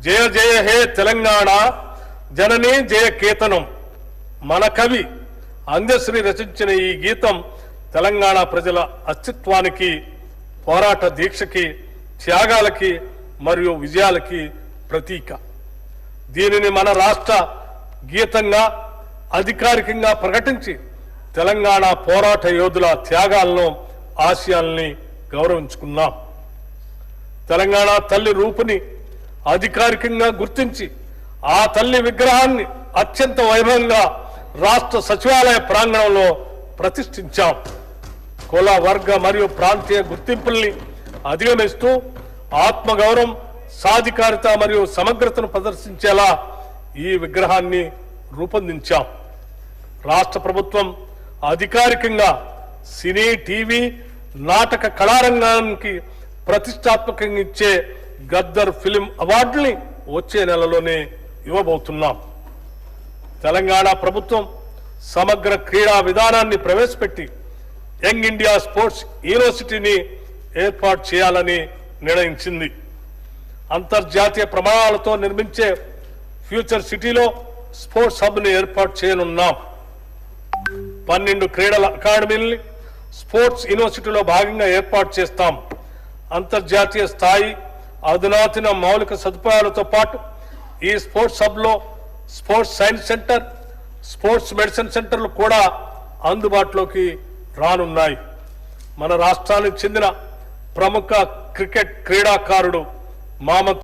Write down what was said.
జయ జయ హే తెలంగాణ జననీ జయ కేతనం. మన కవి అందశ్రీ రచించిన ఈ గీతం తెలంగాణ ప్రజల అస్తిత్వానికి, పోరాట దీక్షకి, త్యాగాలకి మరియు విజయాలకి ప్రతీక. దీనిని మన రాష్ట్ర గీతంగా అధికారికంగా ప్రకటించి తెలంగాణ పోరాట యోధుల త్యాగాలను, ఆశయాల్ని గౌరవించుకున్నాం. తెలంగాణ తల్లి రూపుని అధికారికంగా గుర్తించి ఆ తల్లి విగ్రహాన్ని అత్యంత వైభవంగా రాష్ట్ర సచివాలయ ప్రాంగణంలో ప్రతిష్ఠించాం. కుల, వర్గ మరియు ప్రాంతీయ గుర్తింపుల్ని అధిగమిస్తూ ఆత్మగౌరవం, సాధికారిత మరియు సమగ్రతను ప్రదర్శించేలా ఈ విగ్రహాన్ని రూపొందించాం. రాష్ట్ర ప్రభుత్వం అధికారికంగా సినీ, టీవీ, నాటక కళారంగానికి ప్రతిష్టాత్మకంగా ఇచ్చే గద్దర్ ఫిలిం అవార్డుని వచ్చే నెలలోనే ఇవ్వబోతున్నాం. తెలంగాణ ప్రభుత్వం సమగ్ర క్రీడా విధానాన్ని ప్రవేశపెట్టి యంగ్ ఇండియా స్పోర్ట్స్ యూనివర్సిటీని ఏర్పాటు చేయాలని నిర్ణయించింది. అంతర్జాతీయ ప్రమాణాలతో నిర్మించే ఫ్యూచర్ సిటీలో స్పోర్ట్స్ హబ్ని ఏర్పాటు చేయనున్నాం. 12 క్రీడల అకాడమీల్ని స్పోర్ట్స్ యూనివర్సిటీలో భాగంగా ఏర్పాటు చేస్తాం. అంతర్జాతీయ స్థాయి అధునాతన మౌలిక సదుపాయాలతో పాటు ఈ స్పోర్ట్స్ హబ్లో sports science centre, sports medicine సెంటర్లు కూడా అందుబాటులోకి రానున్నాయి. మన రాష్ట్రానికి చెందిన ప్రముఖ క్రికెట్ క్రీడాకారుడు మామత్